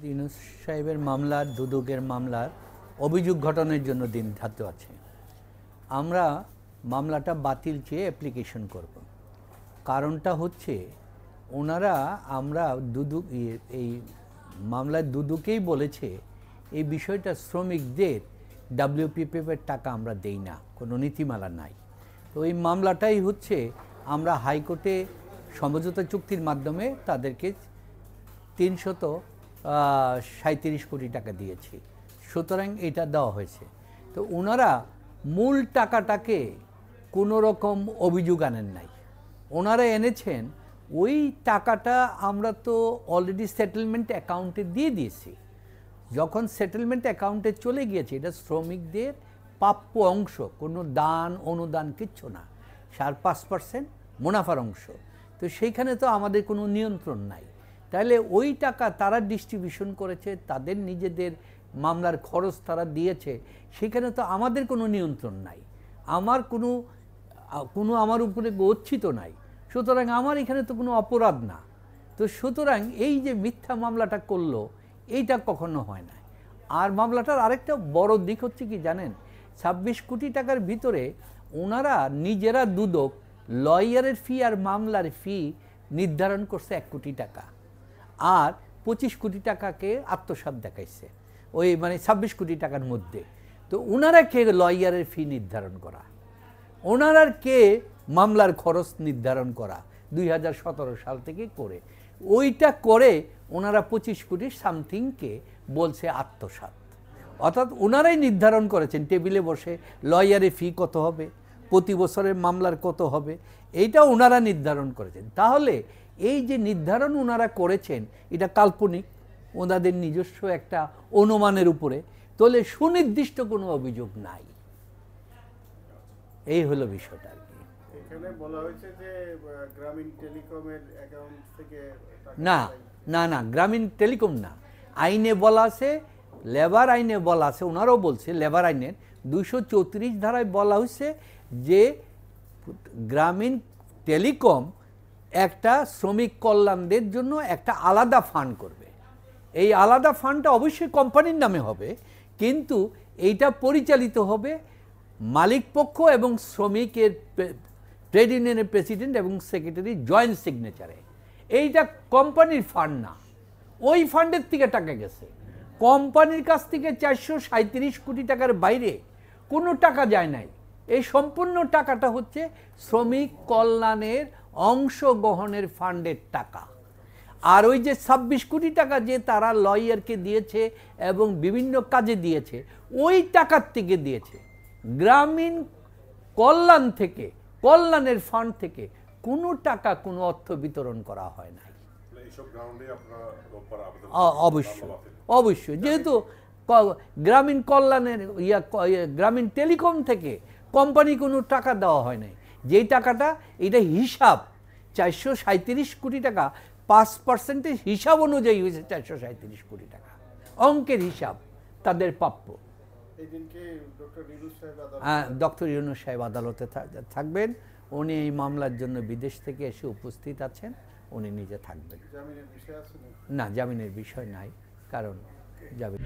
ইউনূস সাহেবের মামলার দুদকের মামলার অভিযোগ গঠনের জন্য দিন ধার্য আছে। আমরা মামলাটা বাতিল চেয়ে অ্যাপ্লিকেশন করব। কারণটা হচ্ছে ওনারা আমরা দুদক এই মামলায় দুদকেই বলেছে এই বিষয়টা শ্রমিকদের ডাব্লিউপিপিএফের টাকা আমরা দেই না, কোনো নীতিমালা নাই। তো এই মামলাটাই হচ্ছে আমরা হাইকোর্টে সমঝোতা চুক্তির মাধ্যমে তাদেরকে ৩৩৭ কোটি টাকা দিয়েছি, সুতরাং এটা দেওয়া হয়েছে। তো ওনারা মূল টাকাটাকে কোনো রকম অভিযোগ আনেন নাই, ওনারা এনেছেন ওই টাকাটা আমরা তো অলরেডি সেটেলমেন্ট অ্যাকাউন্টে দিয়ে দিয়েছি। যখন সেটেলমেন্ট অ্যাকাউন্টে চলে গিয়েছে, এটা শ্রমিকদের প্রাপ্য অংশ, কোনো দান অনুদান কিচ্ছু না, ৫% মুনাফার অংশ। তো সেইখানে তো আমাদের কোনো নিয়ন্ত্রণ নাই। তাহলে ওই টাকা তারা ডিস্ট্রিবিউশন করেছে, তাদের নিজেদের মামলার খরচ তারা দিয়েছে, সেখানে তো আমাদের কোনো নিয়ন্ত্রণ নাই, আমার কোনো আমার উপরে গচ্ছিত নাই। সুতরাং আমার এখানে তো কোনো অপরাধ না। তো সুতরাং এই যে মিথ্যা মামলাটা করলো, এইটা কখনো হয় না। আর মামলাটার আরেকটা বড় দিক হচ্ছে কি জানেন, ২৬ কোটি টাকার ভিতরে ওনারা নিজেরা দুদক লয়ারের ফি আর মামলার ফি নির্ধারণ করছে ১ কোটি টাকা, আর ২৫ কোটি টাকাকে আত্মসাৎ দেখাইছে ওই ২৬ কোটি টাকার মধ্যে। তো ওনারা কে লয়ারের ফি নির্ধারণ করা, ওনারা কে মামলার খরচ নির্ধারণ করা ২০১৭ সাল থেকে করে, ওইটা করে ওনারা ২৫ কোটি সামথিংকে বলছে আত্মসাৎ। অর্থাৎ ওনারাই নির্ধারণ করেছেন টেবিলে বসে লয়ারের ফি কত হবে, প্রতি বছরের মামলার কত হবে, এইটা ওনারা নির্ধারণ করেছেন। তাহলে এই যে নির্ধারণ ওনারা করেছেন এটা কাল্পনিক, ওনাদের নিজস্ব একটা অনুমানের উপরে, তাহলে সুনির্দিষ্ট কোনো অভিযোগ নাই। এই হলো বিষয়টা আর কি। এখানে বলা হয়েছে যে গ্রামীণ টেলিকমের অ্যাকাউন্ট থেকে না না না, গ্রামীণ টেলিকম না, আইনে বলা আছে, লেবার আইনে বলা আছে, ওনারাও বলছে লেবার আইনের ২৩৪ ধারায় বলা হয়েছে যে গ্রামীণ টেলিকম একটা শ্রমিক কল্যাণদের জন্য একটা আলাদা ফান্ড করবে। এই আলাদা ফান্ডটা অবশ্যই কোম্পানির নামে হবে, কিন্তু এইটা পরিচালিত হবে মালিক পক্ষ এবং শ্রমিকের ট্রেড ইউনিয়নের প্রেসিডেন্ট এবং সেক্রেটারি জয়েন্ট সিগনেচারে। এইটা কোম্পানির ফান্ড না, ওই ফান্ডের থেকে টাকা গেছে। কোম্পানির কাছ থেকে ৪৩৭ কোটি টাকার বাইরে কোনো টাকা যায় নাই। এই সম্পূর্ণ টাকাটা হচ্ছে শ্রমিক কল্যাণের অংশগ্রহণের ফান্ডের টাকা। আর ওই যে ২৬ কোটি টাকা যে তারা লয়ারকে দিয়েছে এবং বিভিন্ন কাজে দিয়েছে, ওই টাকার থেকে দিয়েছে। গ্রামীণ কল্যাণ থেকে, কল্যাণের ফান্ড থেকে কোনো টাকা, কোনো অর্থ বিতরণ করা হয় নাই। অবশ্যই অবশ্যই, যেহেতু গ্রামীণ কল্যাণের গ্রামীণ টেলিকম থেকে কোম্পানি কোনো টাকা দেওয়া হয় নাই। যেই টাকাটা, এটা হিসাব ৪৩৭ কোটি টাকা ৫% হিসাব অনুযায়ী হয়েছে ৪৩৭ কোটি টাকা, অঙ্কের হিসাব তাদের প্রাপ্য। ডক্টর ইউনূস সাহেব আদালতে থাকবেন, উনি এই মামলার জন্য বিদেশ থেকে এসে উপস্থিত আছেন, উনি নিজে থাকবেন। না, জামিনের বিষয় নাই, কারণ জামিন